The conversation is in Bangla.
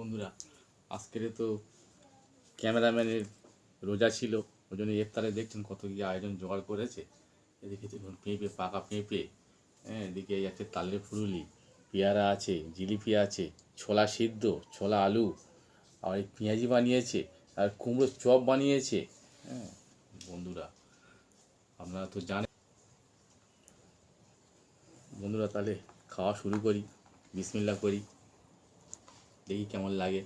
বন্ধুরা, আজকের তো ক্যামেরাম্যানের রোজা ছিল, ওই জন্য ইফতারে দেখছেন কত কি আয়োজন জোগাড় করেছে। এদিকে দেখুন পেঁপে, পাকা পেঁপে, হ্যাঁ, এদিকে এই আছে তালের ফুলুলি, পেয়ারা আছে, জিলিপি আছে, ছোলা সিদ্ধ, ছোলা আলু, আর এই পেঁয়াজি বানিয়েছে, আর কুমড়োর চপ বানিয়েছে। হ্যাঁ বন্ধুরা, আপনারা তো জানেন। বন্ধুরা, তাহলে খাওয়া শুরু করি, বিসমিল্লাহ করি, দেখি কেমন লাগে।